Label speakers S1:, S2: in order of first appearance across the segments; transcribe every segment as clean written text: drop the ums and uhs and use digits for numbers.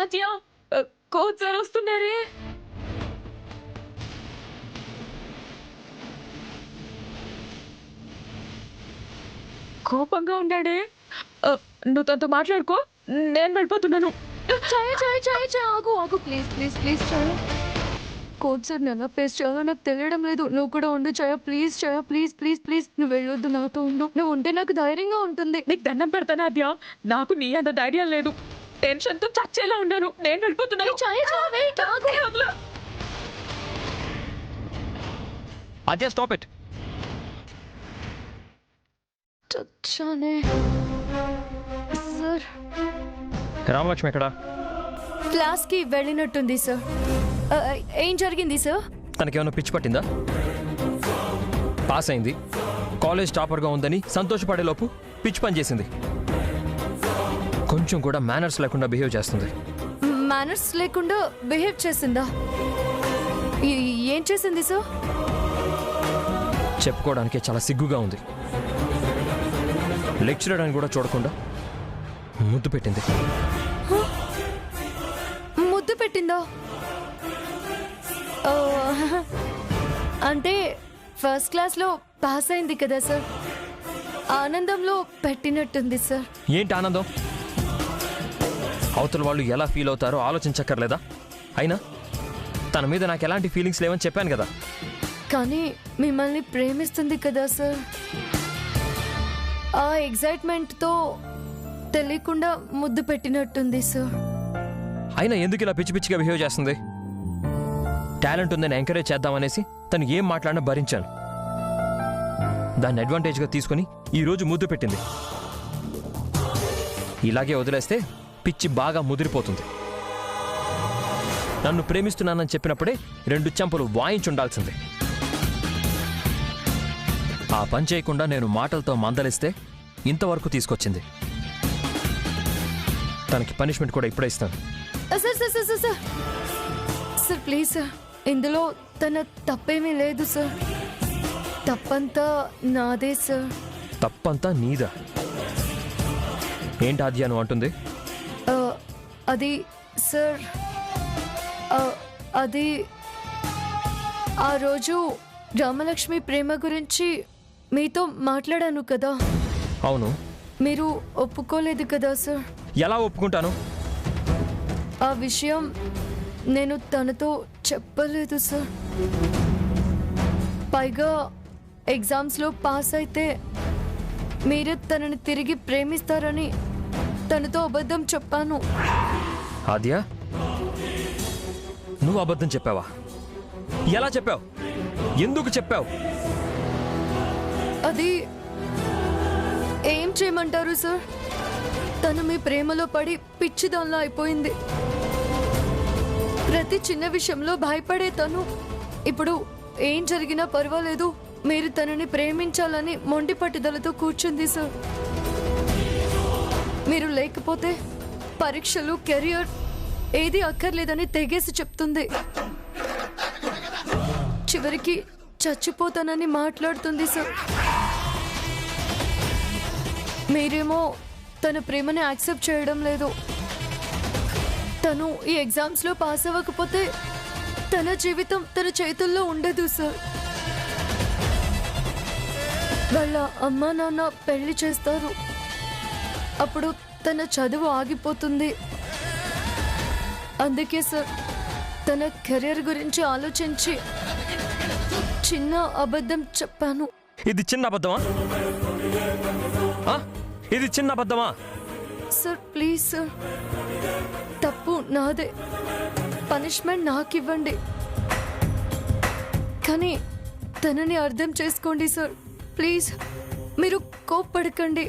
S1: ఆద్య coach sir వస్తున్నారే. కోపంగా ఉన్నాడే. నువ్వు తనతో మాట్లాడుకో, నేను వెళ్ళిపోతున్నాను.
S2: చాయ్ చాయ్ చాయ్ చాయ్ ఆగు ఆగు ప్లీజ్ ప్లీజ్ ప్లీజ్ చాయ్. కోచ్ సార్ ఎలా ఫేస్ చేయాలో నాకు తెలియడం లేదు. నువ్వు కూడా ఉండు చాయ్ ప్లీజ్ చాయ్ ప్లీజ్ ప్లీజ్ ప్లీజ్. నువ్వు వెళ్ళొద్దు, నాతో ఉండు. నువ్వు ఉంటే నాకు ధైర్యంగా ఉంటుంది.
S1: నీకు దండం పెడతాను ఆద్య, నాకు నీ అంత ధైర్యం లేదు. టెన్షన్తో చచ్చేలా ఉన్నాను. నేను వెళ్ళిపోతున్నాను.
S2: చాయ్ చాయ్ వెయిట్ ఆగు.
S3: ఆద్య స్టాప్ ఇట్.
S2: చచ్చానే సార్.
S3: రామలక్ష్మి ఎక్కడ?
S2: క్లాస్కి వెళ్ళినట్టుంది సార్. ఏం జరిగింది సార్?
S3: తనకేమైనా పిచ్చి పట్టిందా? పాస్ అయింది, కాలేజ్ టాపర్గా ఉందని సంతోషపడేలోపు పిచ్చి పని చేసింది. కొంచెం కూడా మేనర్స్ లేకుండా బిహేవ్ చేస్తుంది.
S2: మేనర్స్ లేకుండా బిహేవ్ చేసిందా? ఏం చేసింది సార్?
S3: చెప్పుకోవడానికి చాలా సిగ్గుగా ఉంది. లెక్చరర్ అని కూడా చూడకుండా ముద్దు పెట్టింది.
S2: ముద్దు పెట్టిందా? అంటే ఫస్ట్ క్లాస్లో పాస్ అయింది కదా సార్, ఆనందంలో పెట్టినట్టుంది సార్.
S3: ఏంటి ఆనందం? అవతల వాళ్ళు ఎలా ఫీల్ అవుతారో ఆలోచించక్కర్లేదా? అయినా తన మీద నాకు ఎలాంటి ఫీలింగ్స్ లేవని చెప్పాను కదా.
S2: కానీ మిమ్మల్ని ప్రేమిస్తుంది కదా సార్. ఆ ఎగ్జైట్మెంట్తో తెలియకుండా ముద్దు పెట్టినట్టుంది సార్.
S3: అయినా ఎందుకు ఇలా పిచ్చి పిచ్చిగా బిహేవ్ చేస్తుంది? టాలెంట్ ఉందని ఎంకరేజ్ చేద్దామనేసి తను ఏం మాట్లాడినా భరించాను. దాన్ని అడ్వాంటేజ్గా తీసుకుని ఈరోజు ముద్దు పెట్టింది. ఇలాగే వదిలేస్తే పిచ్చి బాగా ముదిరిపోతుంది. నన్ను ప్రేమిస్తున్నానని చెప్పినప్పుడే 2 చెంపలు వాయించుండాల్సిందే. ఆ పని చేయకుండా నేను మాటలతో మందలిస్తే ఇంతవరకు తీసుకొచ్చింది. తనకి పనిష్మెంట్ కూడా ఇప్పుడే ఇస్తాను.
S2: Sir sir sir sir sir sir please sir, ఇందులో తన తప్పేమీ లేదు సార్. తప్పంతా నాదే సార్.
S3: తప్పంతా నీదా? ఏంటి ఆద్య నువ్వు అంటుంది?
S2: అది సార్, అది ఆ రోజు రామలక్ష్మి ప్రేమ గురించి మీతో మాట్లాడాను కదా.
S3: అవును.
S2: మీరు ఒప్పుకోలేదు కదా సార్.
S3: ఎలా ఒప్పుకుంటాను?
S2: ఆ విషయం నేను తనతో చెప్పలేదు సార్. పైగా ఎగ్జామ్స్లో పాస్ అయితే మీరే తనని తిరిగి ప్రేమిస్తారని తనతో అబద్ధం చెప్పాను.
S3: ఆద్య, నువ్వు అబద్ధం చెప్పావా? ఎలా చెప్పావు? ఎందుకు చెప్పావు?
S2: అది ఏం చేయమంటారు సార్? తను మీ ప్రేమలో పడి పిచ్చిదానిలా అయిపోయింది. ప్రతి చిన్న విషయంలో భయపడే తను ఇప్పుడు ఏం జరిగినా పర్వాలేదు, మీరు తనని ప్రేమించాలని మొండి పట్టుదలతో కూర్చుంది సార్. మీరు లేకపోతే పరీక్షలు, కెరియర్ ఏది అక్కర్లేదని తెగేసి చెప్తుంది. చివరికి చచ్చిపోతానని మాట్లాడుతుంది సార్. మీరేమో తన ప్రేమని యాక్సెప్ట్ చేయడం లేదు. తను ఈ ఎగ్జామ్స్లో పాస్ అవ్వకపోతే తన జీవితం తన చేతుల్లో ఉండదు సార్. వాళ్ళ అమ్మా నాన్న పెళ్లి చేస్తారు. అప్పుడు తన చదువు ఆగిపోతుంది. అందుకే సార్ తన కెరీర్ గురించి ఆలోచించి చిన్న అబద్ధం చెప్పాను.
S3: ఇది చిన్న అబద్ధమా? ఇది చిన్న అబద్ధమా?
S2: సార్ ప్లీజ్ సార్, తప్పు నాదే. పనిష్మెంట్ నాకు ఇవ్వండి, కానీ తనని అర్థం చేసుకోండి సార్. ప్లీజ్, మీరు కోప్పడకండి.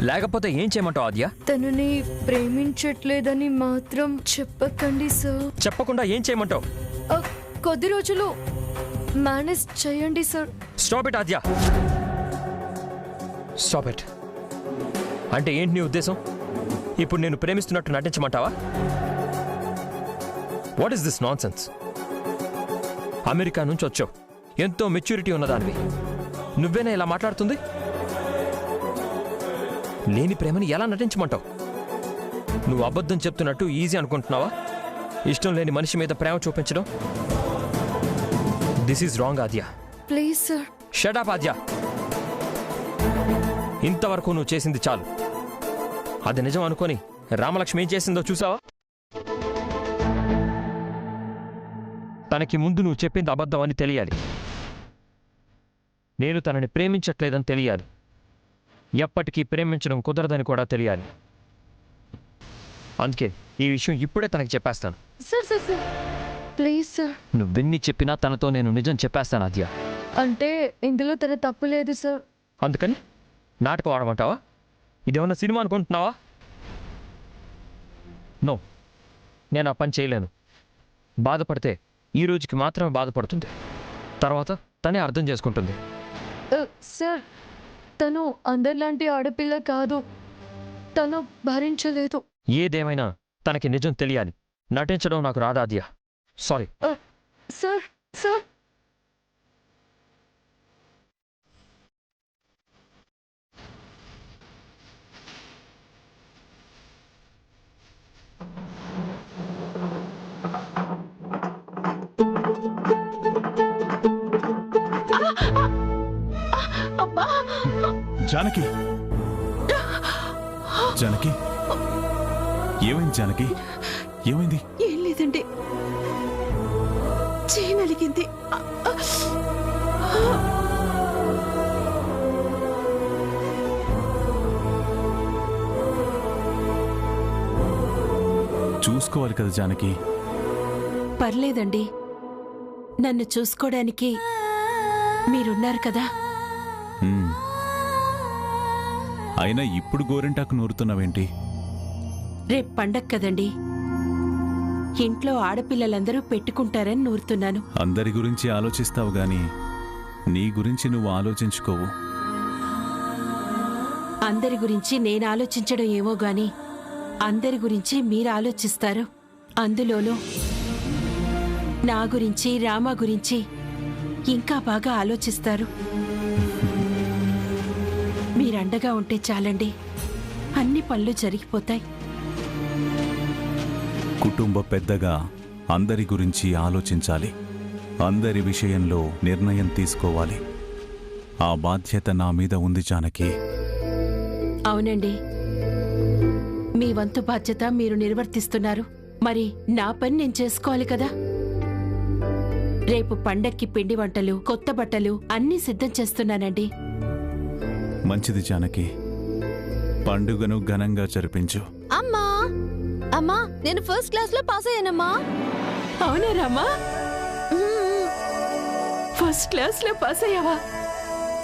S3: లేకపోతే ఏం చేయమంటావు ఆద్య?
S2: తనని ప్రేమించట్లేదని మాత్రం చెప్పకండి సార్.
S3: చెప్పకుండా ఏం చేయమంటావు?
S2: కొద్ది రోజులు మేనేజ్ చేయండి sir.
S3: Stop it Aadya, stop it. అంటే ఏంటి నీ ఉద్దేశం? ఇప్పుడు నేను ప్రేమిస్తున్నట్టు నటించమంటావా? What is this nonsense? America నుంచి వచ్చావు, ఎంతో మెచ్యూరిటీ ఉన్నదానివి. నువ్వేనా ఇలా మాట్లాడుతుంది? లేని ప్రేమని ఎలా నటించమంటావు? నువ్వు అబద్ధం చెప్తున్నట్టు ఈజీ అనుకుంటున్నావా? ఇష్టం లేని మనిషి మీద ప్రేమ చూపించడం this is wrong Aadya.
S2: Please sir.
S3: Shut up Aadya. ఇంతవరకు నువ్వు చేసింది చాలు. అది నిజం అనుకొని రామలక్ష్మి ఏం చేసిందో చూసావా? తనకి ముందు నువ్వు చెప్పింది అబద్ధం అని తెలియాలి. నేను తనని ప్రేమించట్లేదని తెలియాలి. ఎప్పటికీ ప్రేమించడం కుదరదని కూడా తెలియాలి. అందుకే ఈ విషయం ఇప్పుడే తనకి చెప్పేస్తాను.
S2: Sir sir sir please sir.
S3: నువ్వెన్ని చెప్పినా తనతో నేను నిజం చెప్పేస్తాను ఆద్య.
S2: అంటే ఇందులో తన తప్పు లేదు సార్.
S3: అందుకని నాటకం ఆడమంటావా? ఇదేమన్నా సినిమా అనుకుంటున్నావా? నో, నేను ఆ పని చేయలేను. బాధపడితే ఈ రోజుకి మాత్రమే బాధపడుతుంది, తర్వాత తనే అర్థం చేసుకుంటుంది.
S2: సార్ తను అందరిలాంటి ఆడపిల్ల కాదు. తను భరించలేదు.
S3: ఏదేమైనా తనకి నిజం తెలియాలి. నటించడం నాకు రాదాద్య. Sorry.
S2: Sir sir
S4: Janaki, Janaki, ఏమైంది జానకి? ఏమైంది?
S5: ఏం లేదండి, చేయి నలిగింది.
S4: చూసుకోవాలి కదా జానకి.
S5: పర్లేదండి, నన్ను చూసుకోవడానికి మీరున్నారు కదా.
S4: అయినా ఇప్పుడు గోరింటాకు నూరుతున్నావేంటి?
S5: రేపు పండగ కదండి, ఇంట్లో ఆడపిల్లలందరూ పెట్టుకుంటారని నూరుతున్నాను.
S4: అందరి గురించి ఆలోచిస్తావు గాని నీ గురించి నువ్వు ఆలోచించుకోవు.
S5: అందరి గురించి నేను ఆలోచించడం ఏమో గాని అందరి గురించి మీరు ఆలోచిస్తారు. అందులోనూ నా గురించి, రామ గురించి ఇంకా బాగా ఆలోచిస్తారు. మీరండగా ఉంటే చాలండి, అన్ని పనులు జరిగిపోతాయి.
S4: కుటుంబ పెద్దగా అందరి గురించి ఆలోచించాలి. అందరి విషయంలో నిర్ణయం తీసుకోవాలి. ఆ బాధ్యత నా మీద ఉంది జానకి.
S5: అవునండి, మీ వంతు బాధ్యత మీరు నిర్వర్తిస్తున్నారు. మరి నా పని నేను చేసుకోవాలి కదా. రేపు పండక్కి పిండి వంటలు, కొత్త బట్టలు అన్నీ సిద్ధం చేస్తున్నానండి.
S4: మంచిది జానకి, పండుగను ఘనంగా జరిపించు.
S2: అమ్మా అమ్మా, నేను ఫస్ట్ క్లాస్ లో పాస్ అయ్యానమ్మా.
S5: అవునా రామా? ఫస్ట్ క్లాస్ లో పాస్ అయ్యావా?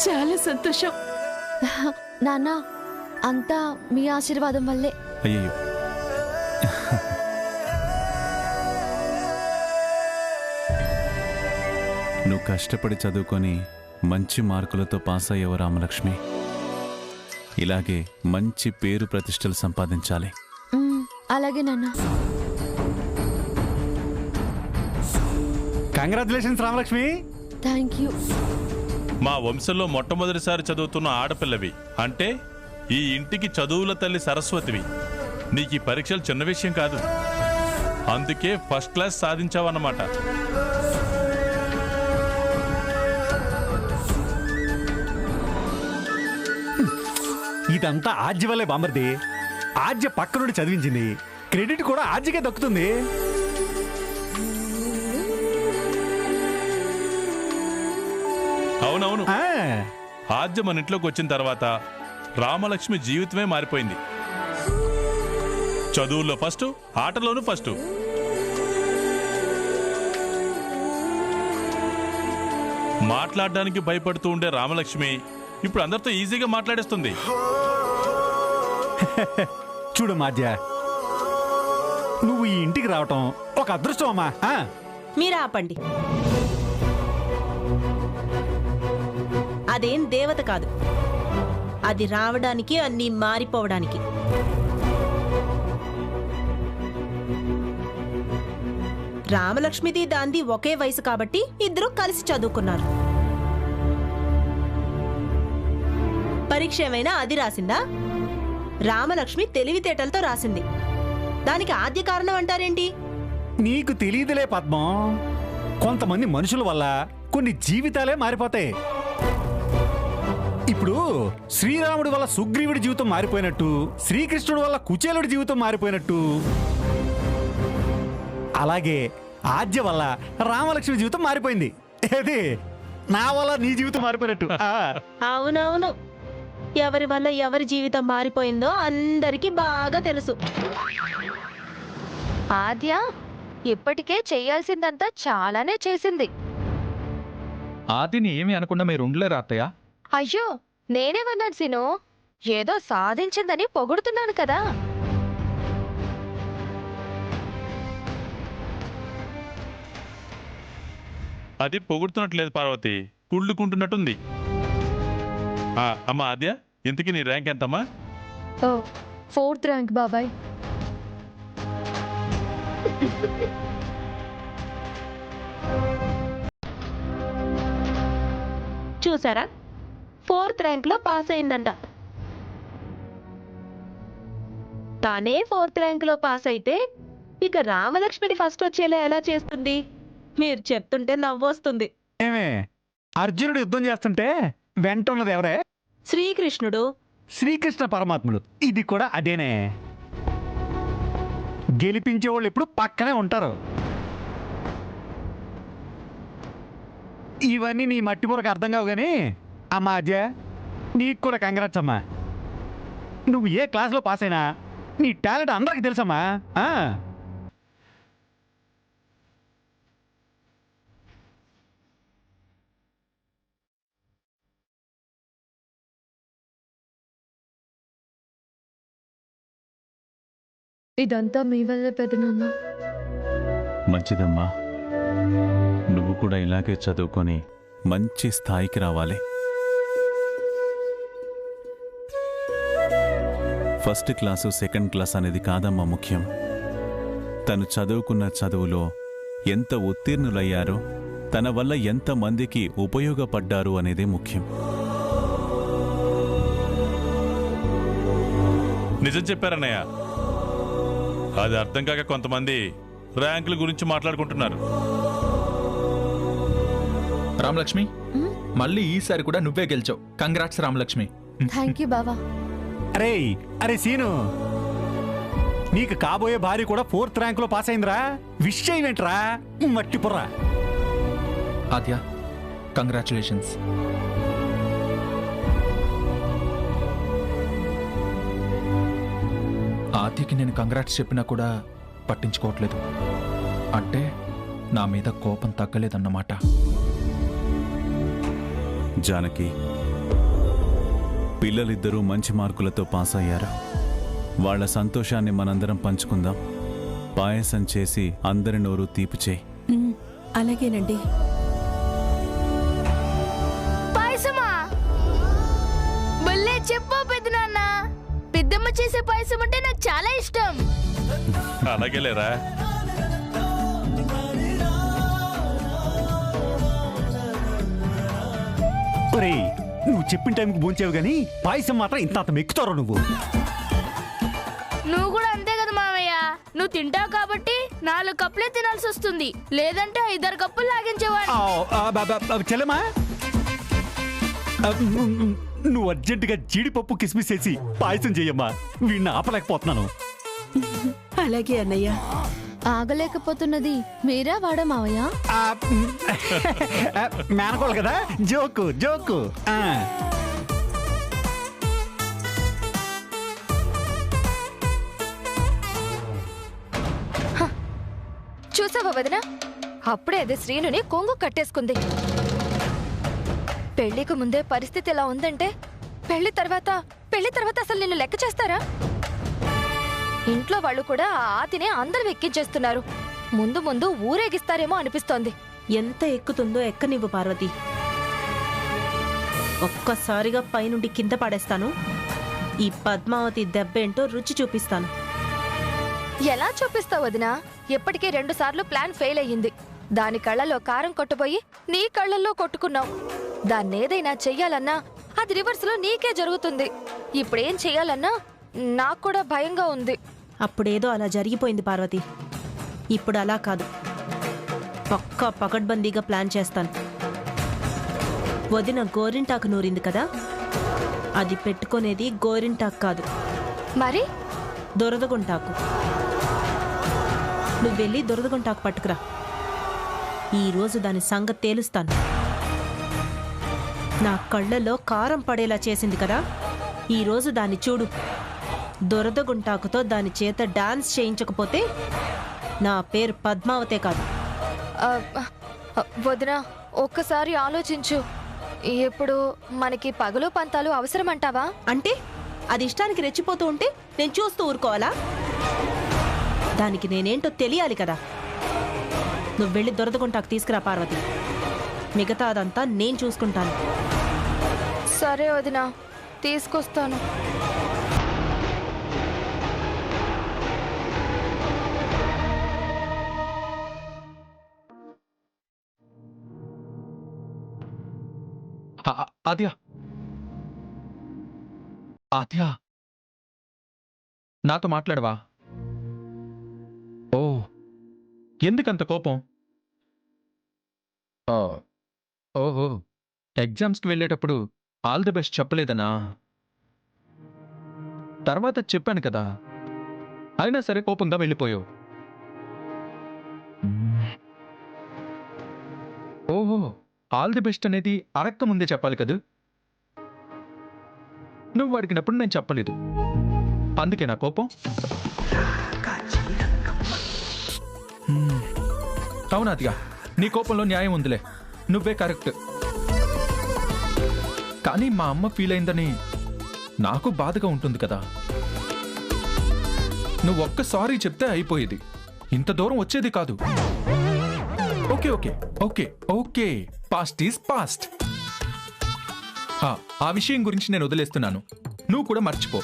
S5: చాలా సంతోషం.
S2: నాన్న, అంతా మీ ఆశీర్వాదం వల్లే.
S4: అయ్యో, నువ్వు కష్టపడి చదువుకొని మంచి మార్కులతో పాస్ అయ్యావు రామలక్ష్మి. ఇలాగే మంచి పేరు ప్రతిష్టలు సంపాదించాలి.
S2: అలాగే నాన్న.
S6: కంగ్రాచులేషన్స్ రామలక్ష్మి.
S2: Thank you.
S7: మా వంశంలో మొట్టమొదటిసారి చదువుతున్న ఆడపిల్లవి అంటే ఈ ఇంటికి చదువుల తల్లి సరస్వతివి. నీకు ఈ పరీక్షలు చిన్న విషయం కాదు, అందుకే ఫస్ట్ క్లాస్ సాధించావన్నమాట.
S6: ఇదంతా ఆద్య వల్లే బామర్ది. ఆద్య పక్క నుండి చదివించింది, క్రెడిట్ కూడా ఆద్యకే దక్కుతుంది.
S7: అవునవును,
S6: ఆ,
S7: ఆద్య మన ఇంట్లోకి వచ్చిన తర్వాత రామలక్ష్మి జీవితమే మారిపోయింది. చదువుల్లో ఫస్ట్, ఆటలోనూ ఫస్ట్. మాట్లాడడానికి భయపడుతూ ఉండే రామలక్ష్మి ఇప్పుడు అందరితో ఈజీగా మాట్లాడేస్తుంది.
S6: చూడు మాద్య, నువ్వు ఈ ఇంటికి రావటం ఒక అదృష్టం అమ్మా.
S8: మీరు ఆపండి. అదేం దేవత కాదు, అది రావడానికి అన్నీ మారిపోవడానికి. రామలక్ష్మిది దాంది ఒకే వయసు కాబట్టి ఇద్దరు కలిసి చదువుకున్నారు. పరీక్ష ఏమైనా అది రాసిందా? రామలక్ష్మి తెలివితేటలతో రాసింది. దానికి ఆద్య కారణం అంటారేంటి?
S6: నీకు తెలియదులే పద్మం, కొంతమంది మనుషుల వల్ల కొన్ని జీవితాలే మారిపోతాయి. ఇప్పుడు శ్రీరాముడి వల్ల సుగ్రీవుడి జీవితం మారిపోయినట్టు, శ్రీకృష్ణుడి వల్ల కుచేలుడి జీవితం మారిపోయినట్టు, అలాగే ఆద్య వల్ల రామలక్ష్మి జీవితం మారిపోయింది. ఏది నా వల్ల నీ జీవితం మారిపోయినట్టు.
S8: అవునవును, ఎవరి వల్ల ఎవరి జీవితం మారిపోయిందో అందరికీ బాగా తెలుసు.
S2: ఆద్య ఇప్పటికే చేయాల్సిందంతా చాలానే చేసింది.
S9: ఆదిని ఏమి అనకుండా మీరు ఉండలేరు అత్తయ్య.
S2: అయ్యో నేనేమన్నాను సీను, ఏదో సాధించిందని పొగుడుతున్నాను కదా.
S7: అది పొగుడుతున్నట్లేదు పార్వతి, కుళ్ళుకుంటున్నట్టుంది. అమ్మా ఆద్య, ఇంతకీ నీ ర్యాంక్ ఎంతమ్మా?
S2: 4th ర్యాంక్ బాబాయ్.
S8: చూసారా, 4th ర్యాంక్ లో పాస్ అయిందంట. తానే 4th ర్యాంక్ లో పాస్ అయితే ఇక రామలక్ష్మిని ఫస్ట్ వచ్చేలా ఎలా చేస్తుంది? మీరు చెప్తుంటే నవ్వొస్తుంది.
S6: ఏమే, అర్జునుడు యుద్ధం చేస్తుంటే వెంట ఉన్నది ఎవరే?
S8: శ్రీకృష్ణుడు.
S6: శ్రీకృష్ణ పరమాత్ముడు. ఇది కూడా అదేనే. గెలిపించే వాళ్ళు ఎప్పుడు పక్కనే ఉంటారు. ఇవన్నీ నీ మట్టి పొరకు అర్థం కావు కానీ అమ్మా అజయ్, నీకు కూడా కంగ్రాట్స్ అమ్మా. నువ్వు ఏ క్లాస్లో పాస్ అయినా నీ టాలెంట్ అందరికీ తెలుసమ్మా.
S2: ఇదంతా మీ వల్లే పెదనాన్న.
S4: మంచిదమ్మా, నువ్వు కూడా ఇలాగే చదువుకొని మంచి స్థాయికి రావాలి. ఫస్ట్ క్లాసు సెకండ్ క్లాస్ అనేది కాదమ్మా ముఖ్యం. తను చదువుకున్న చదువులో ఎంత ఉత్తీర్ణులయ్యారో, తన వల్ల ఎంతమందికి ఉపయోగపడ్డారు అనేదే ముఖ్యం.
S7: నిజం చెప్పారన్నయ్య. అది అర్థం కాక కొంతమంది ర్యాంకుల గురించి మాట్లాడుకుంటున్నారు.
S9: రామలక్ష్మి, మళ్ళీ ఈసారి కూడా నువ్వే గెలిచావు. కంగ్రాట్స్ రామలక్ష్మి.
S2: థ్యాంక్ యూ బావా.
S6: అరే సీను, నీకు కాబోయే భార్య కూడా 4th ర్యాంక్ లో పాస్ అయిందిరా. విషయం ఏంట్రా మట్టి పుర్రా.
S9: ఆద్య, కంగ్రాచులేషన్స్. ఆద్యకి నేను కంగ్రాట్స్ చెప్పినా కూడా పట్టించుకోవట్లేదు. అంటే నా మీద కోపం తగ్గలేదన్నమాట.
S4: జానకి, పిల్లలిద్దరూ మంచి మార్కులతో పాస్ అయ్యారు. వాళ్ళ సంతోషాన్ని మనందరం పంచుకుందాం. పాయసం చేసి అందరి నోరు తీపి చేయి.
S5: అలాగేనండి.
S2: పాయసమా? బల్లే చెప్పు పెద్దనాన్న. పెద్దమ్మ చేసే పాయసం అంటే నాకు చాలా ఇష్టం.
S7: అలాగే లేరా?
S6: నువ్వు చెప్పిన టైంకి భోంచేవు గానీ పాయసం మాత్రం ఇంత మెక్కుతారో నువ్వు.
S2: నువ్వు కూడా అంతే కదా మామయ్య. నువ్వు తింటావు కాబట్టి 4 కప్పులే తినాల్సి వస్తుంది, లేదంటే 5-6 కప్పులు లాగించేవాడు.
S6: చెల్లెమా, నువ్వు అర్జెంటుగా జీడిపప్పు కిస్మిస్ వేసి పాయసం చెయ్యమ్మా. వీడిని ఆపలేకపోతున్నాను.
S5: అలాగే అన్నయ్య.
S2: ఆగలేకపోతున్నది మీరా వాడా మావయ్య?
S6: మేనకోళ్ళు కదా, జోకు జోకు.
S2: చూసావా వదిన, అప్పుడే అది శ్రీనుని కొంగు కట్టేసుకుంది. పెళ్లికి ముందే పరిస్థితి ఎలా ఉందంటే పెళ్లి తర్వాత అసలు నిన్ను లెక్క చేస్తారా? ఇంట్లో వాళ్ళు కూడా ఆ ఆతినే అందరూ ఎక్కించేస్తున్నారు. ముందు ముందు ఊరేగిస్తారేమో అనిపిస్తోంది.
S8: ఎంత ఎక్కుతుందో ఎక్కనివ్వు పార్వతి. ఒక్కసారిగా పైనుండి కింద పడేస్తాను. ఈ పద్మావతి దెబ్బేంటో రుచి చూపిస్తాను.
S2: ఎలా చూపిస్తావు వదినా? ఎప్పటికే 2 సార్లు ప్లాన్ ఫెయిల్ అయ్యింది. దాని కళ్ళలో కారం కొట్టబోయి నీ కళ్ళల్లో కొట్టుకున్నావు. దాన్నేదైనా చెయ్యాలన్నా అది రివర్స్ లో నీకే జరుగుతుంది. ఇప్పుడేం చెయ్యాలన్నా నాకు కూడా భయంగా ఉంది.
S5: అప్పుడేదో అలా జరిగిపోయింది పార్వతి. ఇప్పుడు అలా కాదు, పక్కా పకడ్బందీగా ప్లాన్ చేస్తాను. వదిన గోరింటాకు నూరింది కదా, అది పెట్టుకునేది గోరింటాకు కాదు,
S2: మరి
S5: దొరదగుంటాకు. నువ్వు వెళ్ళి దొరదగుంటాకు పట్టుకురా. ఈరోజు దాని సంగతి తేలుస్తాను. నా కళ్ళలో కారం పడేలా చేసింది కదా, ఈరోజు దాన్ని చూడు. దొరదగుంటాకుతో దాని చేత డాన్స్ చేయించకపోతే నా పేరు పద్మావతే కాదు.
S2: వదిన, ఒక్కసారి ఆలోచించు. ఇప్పుడు మనకి పగలు పంతాలు అవసరమంటావా?
S5: అంటే అది ఇష్టానికి రెచ్చిపోతూ ఉంటే నేను చూస్తూ ఊరుకోవాలా? దానికి నేనేంటో తెలియాలి కదా. నువ్వు వెళ్ళి దొరదగుంటాకు తీసుకురా పార్వతి, మిగతాదంతా నేను చూసుకుంటాను.
S2: సరే వదిన, తీసుకొస్తాను.
S9: ఆద్య, ఆద్య, నాతో మాట్లాడవా? ఓ, ఎందుకంత కోపం? ఓహో, ఎగ్జామ్స్కి వెళ్ళేటప్పుడు ఆల్ ది బెస్ట్ చెప్పలేదనా? తర్వాత చెప్పాను కదా, అయినా సరే కోపంగా వెళ్ళిపోయావు. ఓహో, ఆల్ ది బెస్ట్ అనేది అడక్క ముందే చెప్పాలి కదా. నువ్వు అడిగినప్పుడు నేను చెప్పలేదు, అందుకే నా కోపం. అవునాదిగా, నీ కోపంలో న్యాయం ఉందిలే, నువ్వే కరెక్ట్. కానీ మా అమ్మ ఫీల్ అయిందని నాకు బాధగా ఉంటుంది కదా. నువ్వు ఒక్క సారీ చెప్తే అయిపోయేది, ఇంత దూరం వచ్చేది కాదు. Okay okay okay okay, past is past. ఆ విషయం గురించి నేను వదిలేస్తున్నాను, నువ్వు కూడా మర్చిపో.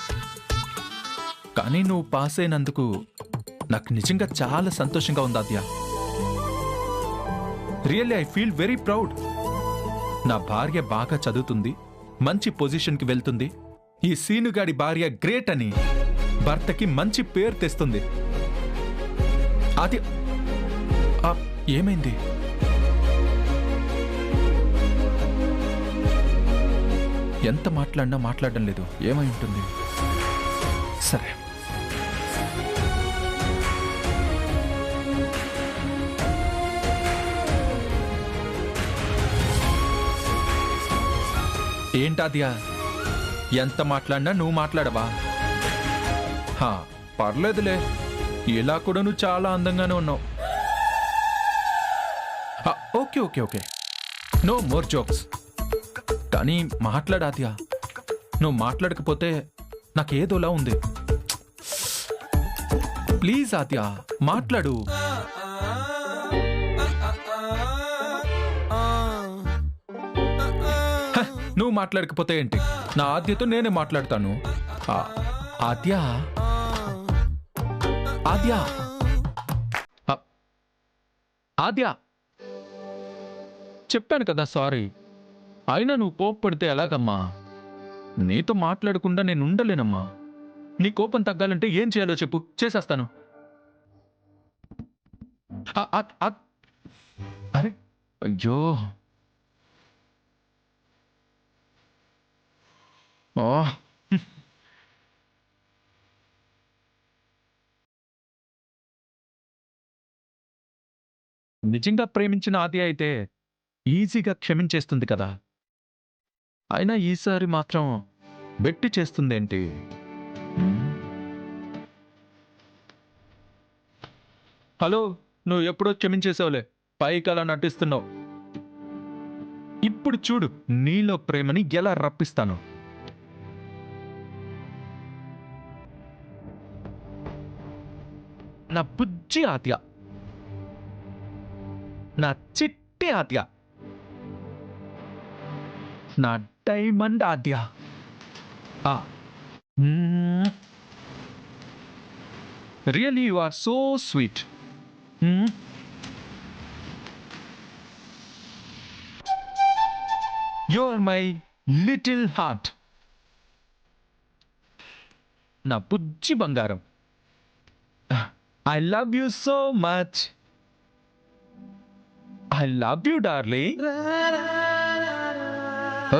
S9: కానీ నువ్వు పాస్ అయినందుకు నాకు నిజంగా చాలా సంతోషంగా ఉంది Aadya. Really I feel very proud. నా భార్య బాగా చదువుతుంది, మంచి పొజిషన్కి వెళ్తుంది. ఈ సీనుగాడి భార్య గ్రేట్ అని భర్తకి మంచి పేరు తెస్తుంది. అది ఏమైంది? ఎంత మాట్లాడినా మాట్లాడడం లేదు, ఏమై ఉంటుంది? సరే, ఏంటాద్యా, ఎంత మాట్లాడినా నువ్వు మాట్లాడవా? పర్లేదులే, ఇలా కూడా నువ్వు చాలా అందంగానే ఉన్నావు. Okay okay okay, no more jokes. కానీ మాట్లాడాద్యా, నువ్వు మాట్లాడకపోతే నాకేదోలా ఉంది. ప్లీజ్ ఆద్యా, మాట్లాడు. నువ్వు మాట్లాడకపోతే ఏంటి, నా ఆద్యతో నేనే మాట్లాడతాను. ఆద్యా, ఆద్యా, ఆద్యా, చెప్పాను కదా సారీ. అయినా నువ్వు కోప్పడితే ఎలాగమ్మా? నీతో మాట్లాడకుండా నేను ఉండలేనమ్మా. నీ కోపం తగ్గాలంటే ఏం చేయాలో చెప్పు, చేసేస్తాను. అరే అయ్యో, నిజంగా ప్రేమించిన ఆది అయితే ఈజీగా క్షమించేస్తుంది కదా. అయినా ఈసారి మాత్రం బెట్టి చేస్తుందేంటి? హలో, నువ్వు ఎప్పుడో క్షమించేసావులే, పైకి అలా నటిస్తున్నావు. ఇప్పుడు చూడు నీలో ప్రేమని ఎలా రప్పిస్తాను. నా బుజ్జి ఆద్య, నా చిట్టి ఆద్య, నా diamond Adya. Really you are so sweet. You are my little heart. నా బుజ్జి బంగారం. I love you so much. I love you darling.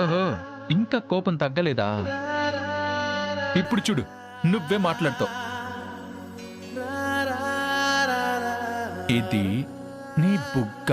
S9: ఓహో, ఇంకా కోపం తగ్గలేదా? ఇప్పుడు చూడు, నువ్వే మాట్లాడుతావు. ఇది నీ బుగ్గ.